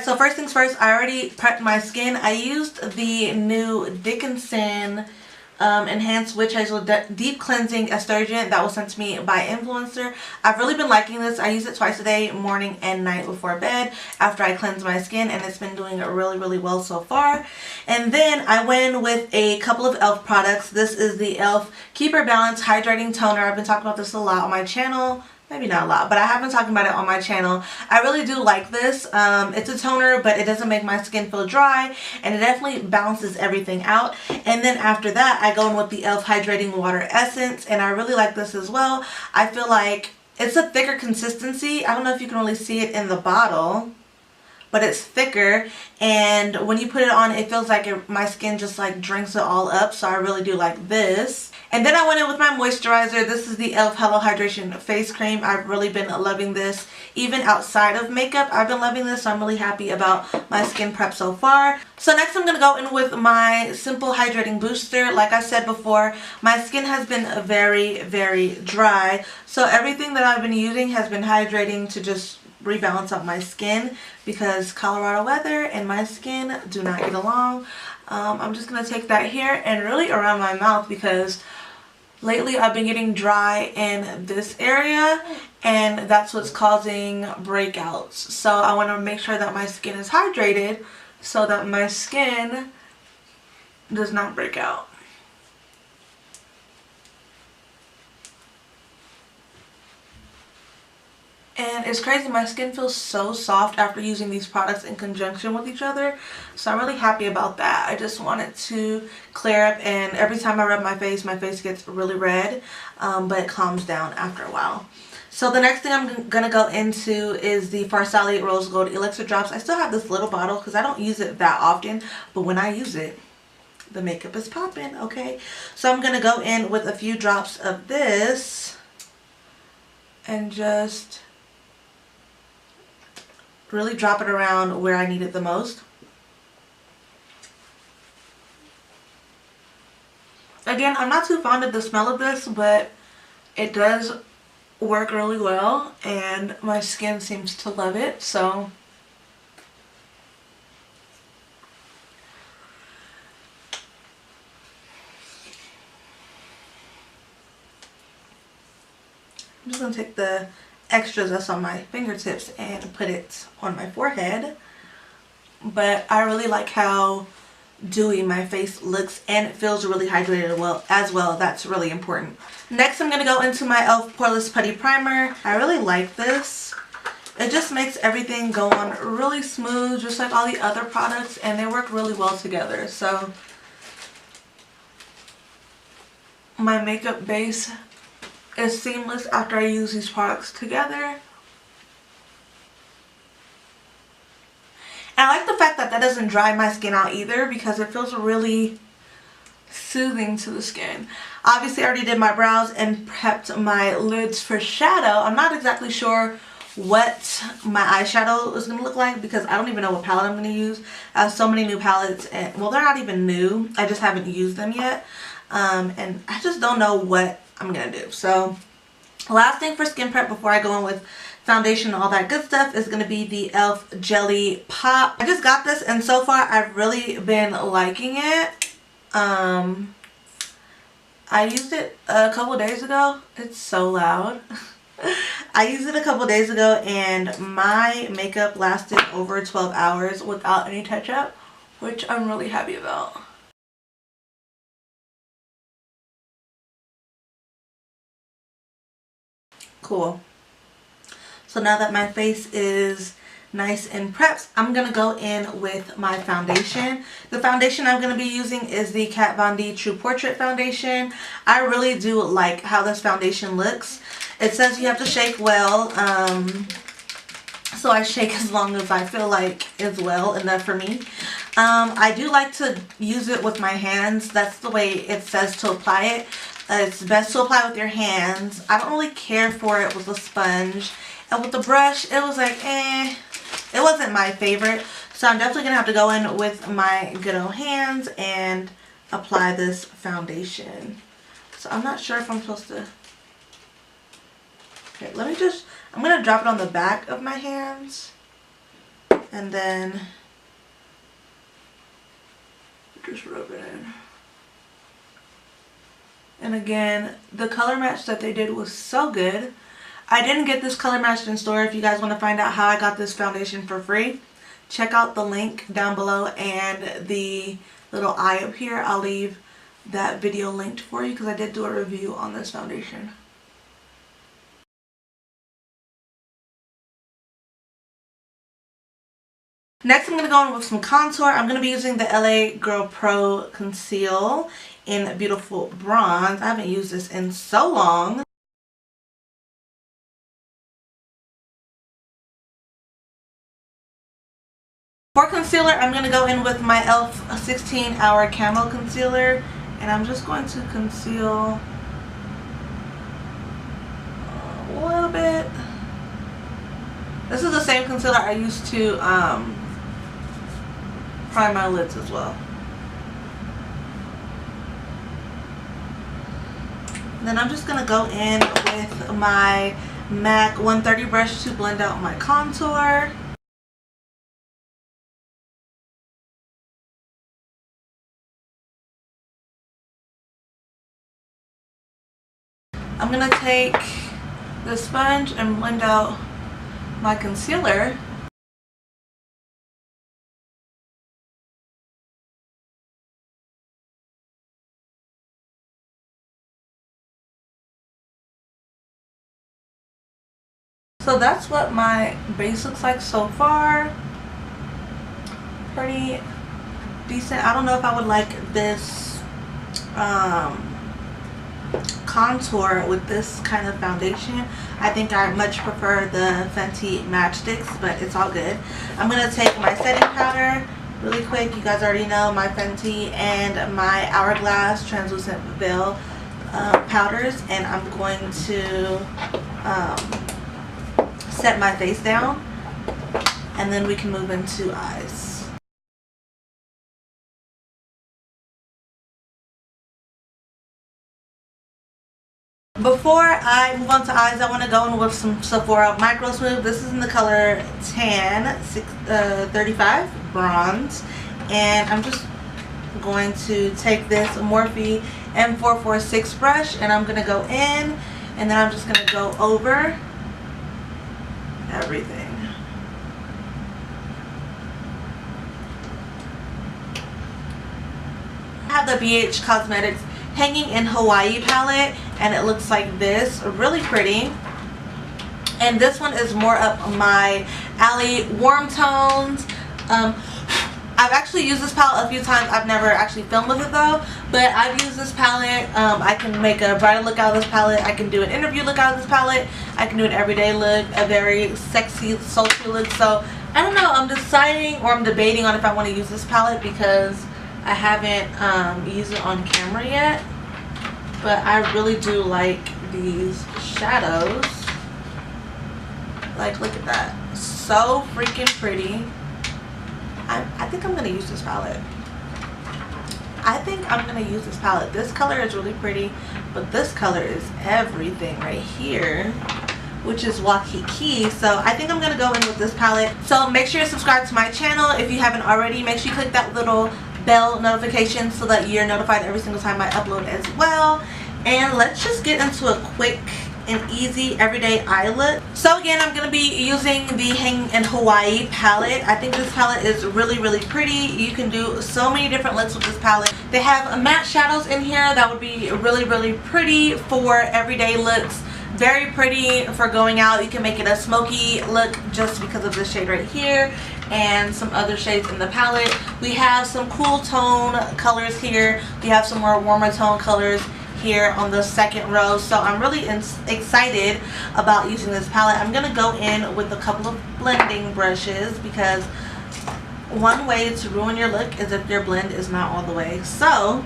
Alright, so first things first, I already prepped my skin. I used the new Dickinson Enhanced Witch Hazel Deep Cleansing Astringent that was sent to me by Influencer. I've really been liking this. I use it twice a day, morning and night before bed after I cleanse my skin, and it's been doing really well so far. And then I went in with a couple of e.l.f. products. This is the e.l.f. Keep Your Balance Hydrating Toner. I've been talking about this a lot on my channel. Maybe not a lot, but I have been talking about it on my channel. I really do like this. It's a toner, but it doesn't make my skin feel dry, and it definitely balances everything out. And then after that, I go in with the e.l.f. Hydrating Water Essence, and I really like this as well. I feel like it's a thicker consistency. I don't know if you can really see it in the bottle, but it's thicker, and when you put it on, it feels like my skin just like drinks it all up, so I really do like this. And then I went in with my moisturizer. This is the e.l.f. Hello Hydration Face Cream. I've really been loving this. Even outside of makeup, I've been loving this, so I'm really happy about my skin prep so far. So next I'm going to go in with my Simple Hydrating Booster. Like I said before, my skin has been very dry, so everything that I've been using has been hydrating to just rebalance out my skin, because Colorado weather and my skin do not get along. I'm just going to take that here and really around my mouth, because lately I've been getting dry in this area, and that's what's causing breakouts. So I want to make sure that my skin is hydrated so that my skin does not break out. And it's crazy, my skin feels so soft after using these products in conjunction with each other. So I'm really happy about that. I just want it to clear up, and every time I rub my face gets really red, but it calms down after a while. So the next thing I'm going to go into is the FARSALI Rose Gold Elixir Drops. I still have this little bottle because I don't use it that often, but when I use it, the makeup is popping, okay? So I'm going to go in with a few drops of this and just really drop it around where I need it the most. Again, I'm not too fond of the smell of this, but it does work really well, and my skin seems to love it, so I'm just going to take the extras that's on my fingertips and put it on my forehead. But I really like how dewy my face looks, and it feels really hydrated as well. That's really important. Next I'm going to go into my e.l.f. Poreless Putty Primer. I really like this. It just makes everything go on really smooth, just like all the other products, and they work really well together. So my makeup base is seamless after I use these products together. And I like the fact that that doesn't dry my skin out either, because it feels really soothing to the skin. Obviously I already did my brows and prepped my lids for shadow. I'm not exactly sure what my eyeshadow is going to look like, because I don't even know what palette I'm going to use. I have so many new palettes, and well, they're not even new, I just haven't used them yet, and I just don't know what I'm gonna do. So last thing for skin prep before I go in with foundation and all that good stuff is gonna be the e.l.f. Jelly Pop. I just got this, and so far I've really been liking it. I used it a couple days ago. It's so loud. I used it a couple days ago, and my makeup lasted over 12 hours without any touch-up, which I'm really happy about. Cool. So now that my face is nice and prepped, I'm going to go in with my foundation. The foundation I'm going to be using is the Kat Von D True Portrait Foundation. I really do like how this foundation looks. It says you have to shake well, so I shake as long as I feel like is well enough for me. I do like to use it with my hands. That's the way it says to apply it. It's best to apply with your hands. I don't really care for it with a sponge. And with the brush, it was like, it wasn't my favorite. So I'm definitely going to have to go in with my good old hands and apply this foundation. So I'm not sure if I'm supposed to... Okay, I'm going to drop it on the back of my hands. and then just rub it in. And again, the color match that they did was so good. I didn't get this color matched in store. If you guys want to find out how I got this foundation for free, check out the link down below and the little eye up here. I'll leave that video linked for you because I did do a review on this foundation. Next, I'm going to go in with some contour. I'm going to be using the LA Girl Pro Conceal in Beautiful Bronze. I haven't used this in so long. For concealer, I'm going to go in with my e.l.f. 16-Hour Camo Concealer. And I'm just going to conceal a little bit. This is the same concealer I used to prime my lids as well. Then I'm just going to go in with my MAC 130 brush to blend out my contour. I'm going to take the sponge and blend out my concealer. So that's what my base looks like so far. Pretty decent. I don't know if I would like this contour with this kind of foundation. I think I much prefer the Fenty matchsticks, but it's all good. I'm going to take my setting powder really quick. You guys already know my Fenty and my Hourglass translucent veil powders, and I'm going to set my face down, and then we can move into eyes. Before I move on to eyes, I want to go in with some Sephora MicroSmooth. This is in the color Tan 35 Bronze, and I'm just going to take this Morphe M446 brush, and I'm going to go in, and then I'm just going to go over everything. I have the BH Cosmetics Hanging in Hawaii palette, and it looks like this. Really pretty. And this one is more up my alley, warm tones. I've actually used this palette a few times. I've never actually filmed with it though, but I've used this palette. I can make a bridal look out of this palette. I can do an interview look out of this palette. I can do an everyday look, a very sexy, sultry look. So I don't know, I'm deciding, or I'm debating on if I want to use this palette because I haven't used it on camera yet, but I really do like these shadows. Like, look at that. So freaking pretty. I think I'm going to use this palette. I think I'm going to use this palette. This color is really pretty, but this color is everything right here, which is Wakiki. So I think I'm going to go in with this palette. So make sure you subscribe to my channel if you haven't already. Make sure you click that little bell notification so that you're notified every single time I upload as well. And let's just get into a quick and easy everyday eye look. So again, I'm going to be using the Hang in Hawaii palette. I think this palette is really, really pretty. You can do so many different looks with this palette. They have matte shadows in here that would be really, really pretty for everyday looks. Very pretty for going out. You can make it a smoky look just because of this shade right here and some other shades in the palette. We have some cool tone colors here. We have some more warmer tone colors here on the second row. So I'm really excited about using this palette. I'm going to go in with a couple of blending brushes because one way to ruin your look is if your blend is not all the way. So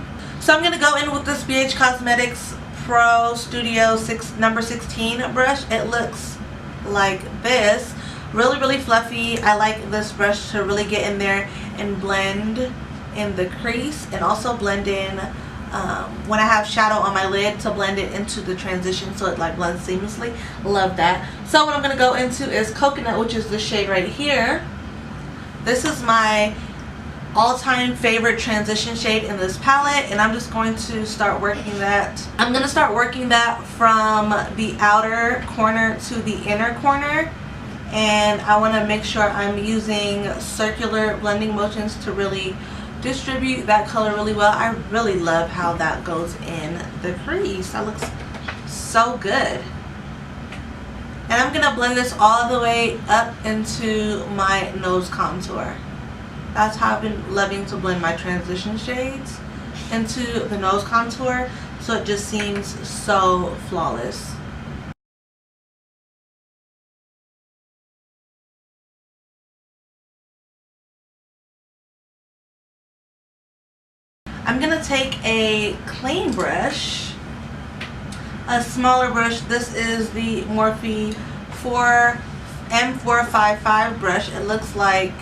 I'm going to go in with this BH Cosmetics Pro Studio number 16 brush. It looks like this. Really, really fluffy. I like this brush to really get in there and blend in the crease, and also blend in when I have shadow on my lid, to blend it into the transition so it like blends seamlessly. Love that. So what I'm going to go into is Coconut, which is the shade right here. This is my all-time favorite transition shade in this palette, and I'm just going to start working that. I'm going to start working that from the outer corner to the inner corner, and I want to make sure I'm using circular blending motions to really distribute that color really well. I really love how that goes in the crease. That looks so good. And I'm going to blend this all the way up into my nose contour. That's how I've been loving to blend my transition shades, into the nose contour, so it just seems so flawless. I'm going to take a clean brush, a smaller brush. This is the Morphe M455 brush. It looks like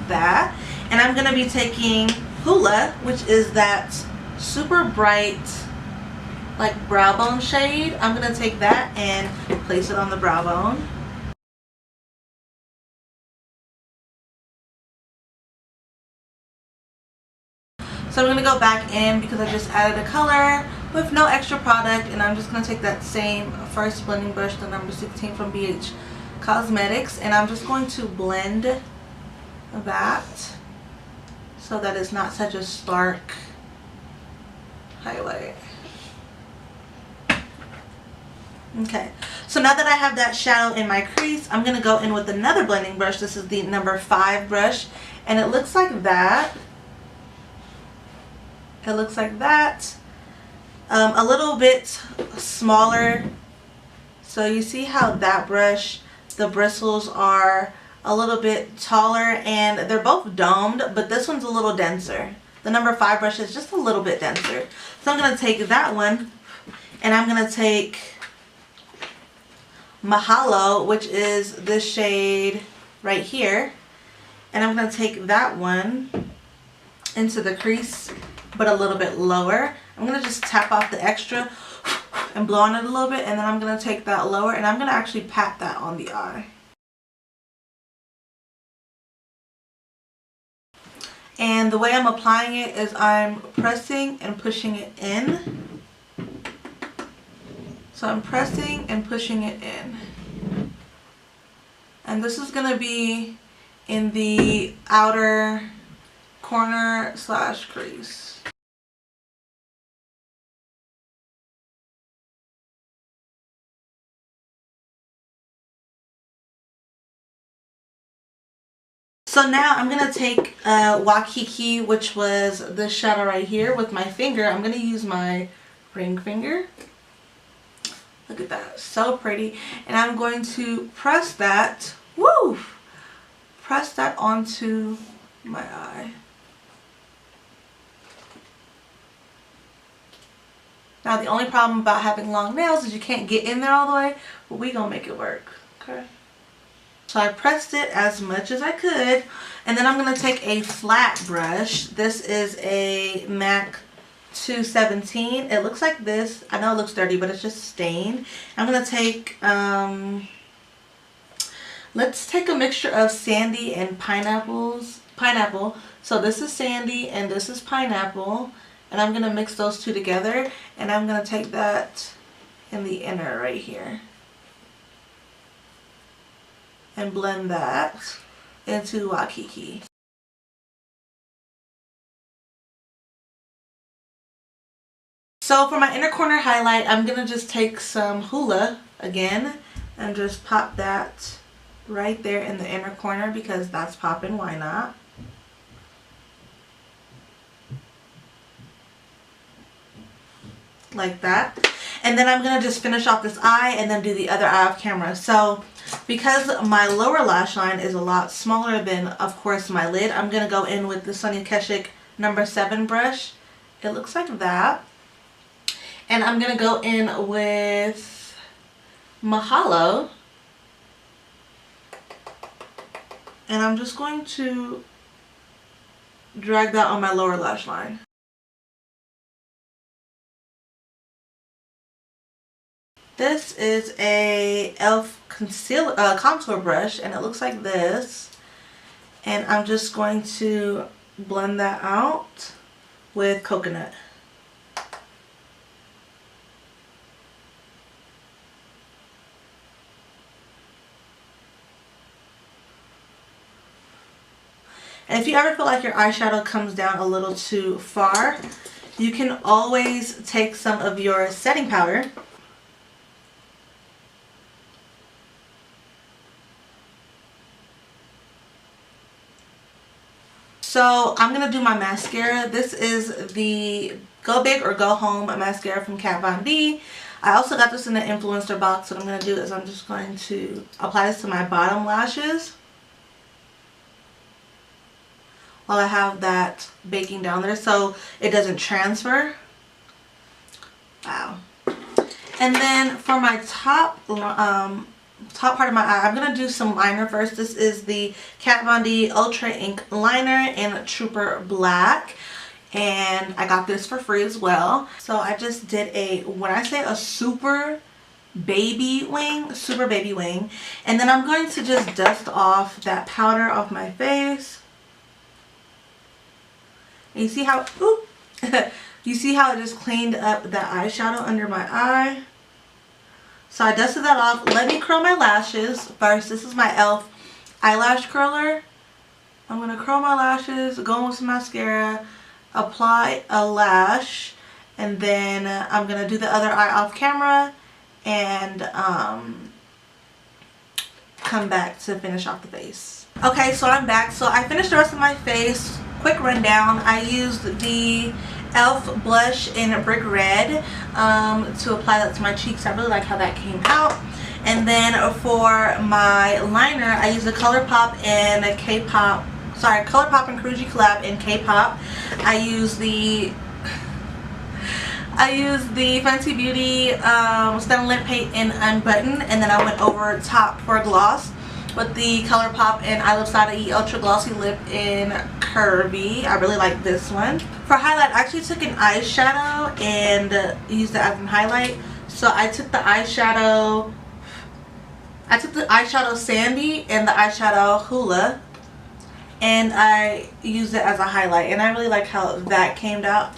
that. And I'm going to be taking HULA, which is that super bright like brow bone shade. I'm going to take that and place it on the brow bone. So I'm going to go back in because I just added a color with no extra product, and I'm just going to take that same first blending brush, the number 16 from BH Cosmetics, and I'm just going to blend that so that it's not such a stark highlight. Okay, so now that I have that shadow in my crease, I'm going to go in with another blending brush. This is the number 5 brush, and it looks like that. It looks like that. A little bit smaller. So you see how that brush, the bristles are a little bit taller, and they're both domed, but this one's a little denser. The number 5 brush is just a little bit denser. So I'm going to take that one, and I'm going to take Mahalo, which is this shade right here, and I'm going to take that one into the crease, but a little bit lower. I'm going to just tap off the extra and blow on it a little bit, and then I'm going to take that lower, and I'm going to actually pat that on the eye. And the way I'm applying it is I'm pressing and pushing it in. So I'm pressing and pushing it in. And this is going to be in the outer corner / crease. So now I'm going to take Wakiki, which was this shadow right here, with my finger. I'm going to use my ring finger. Look at that, so pretty. And I'm going to press that, woo! Press that onto my eye. Now the only problem about having long nails is you can't get in there all the way, but we gonna make it work, okay? So I pressed it as much as I could, and then I'm going to take a flat brush. This is a MAC 217. It looks like this. I know it looks dirty, but it's just stained. I'm going to take, let's take a mixture of sandy and pineapple. So this is sandy and this is pineapple, and I'm going to mix those two together, and I'm going to take that in the inner right here and blend that into Wakiki. So for my inner corner highlight, I'm going to just take some HULA again and just pop that right there in the inner corner because that's popping, why not? Like that. And then I'm going to just finish off this eye and then do the other eye off camera. So because my lower lash line is a lot smaller than, of course, my lid, I'm going to go in with the Sonia Keshik number 7 brush. It looks like that. And I'm going to go in with Mahalo. And I'm just going to drag that on my lower lash line. This is a e.l.f. contour brush, and it looks like this. And I'm just going to blend that out with coconut. And if you ever feel like your eyeshadow comes down a little too far, you can always take some of your setting powder So I'm going to do my mascara. This is the Go Big or Go Home mascara from Kat Von D. I also got this in the influencer box. What I'm going to do is I'm just going to apply this to my bottom lashes while I have that baking down there so it doesn't transfer. Wow. And then for my top part of my eye, I'm going to do some liner first. This is the Kat Von D Ultra Ink Liner in Trooper Black. And I got this for free as well. So I just did a, when I say a super baby wing. And then I'm going to just dust off that powder off my face. And you see how, you see how it just cleaned up that eyeshadow under my eye. So I dusted that off. Let me curl my lashes first. This is my e.l.f. eyelash curler. I'm going to curl my lashes, go in with some mascara, apply a lash, and then I'm going to do the other eye off camera and come back to finish off the face. Okay, so I'm back. So I finished the rest of my face. Quick rundown. I used the e.l.f. blush in Brick Red to apply that to my cheeks. I really like how that came out. And then for my liner, I used the ColourPop and KPOP. Sorry, ColourPop and KARRUECHE collab in KPOP. I used the Fenty Beauty Stunna Lip Paint in Unbuttoned, and then I went over top for a gloss with the ColourPop and ILUVSARAHI Ultra Glossy Lip in CURVII. I really like this one. For highlight, I actually took an eyeshadow and used it as a highlight. So I took the eyeshadow Sandy and the eyeshadow Hula, and I used it as a highlight. And I really like how that came out.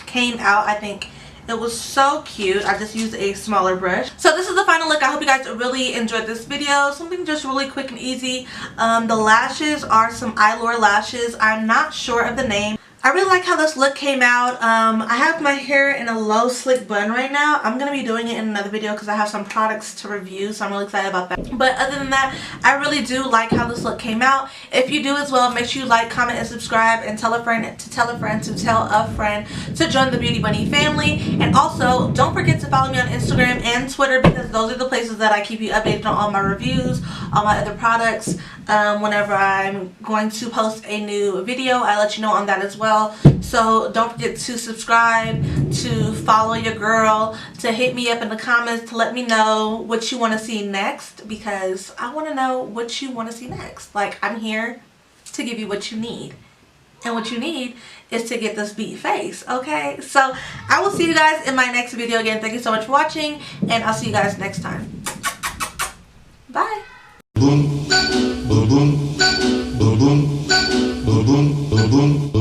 I think it was so cute. I just used a smaller brush. So this is the final look. I hope you guys really enjoyed this video. Something just really quick and easy. The lashes are some EYELURE lashes. I'm not sure of the name. I really like how this look came out. I have my hair in a low slick bun right now. I'm going to be doing it in another video because I have some products to review, so I'm really excited about that. But other than that, I really do like how this look came out. If you do as well, make sure you like, comment, and subscribe, and tell a friend to tell a friend to tell a friend to join the Beauty Bunny family. And also, don't forget to follow me on Instagram and Twitter because those are the places that I keep you updated on all my reviews, all my other products. Whenever I'm going to post a new video, I let you know on that as well. So don't forget to subscribe, to follow your girl, to hit me up in the comments to let me know what you want to see next, because I want to know what you want to see next. Like, I'm here to give you what you need, and what you need is to get this beat face. Okay, so I will see you guys in my next video. Again, thank you so much for watching, and I'll see you guys next time. Bye. Boom, boom, boom, boom, boom, boom, boom, boom, boom.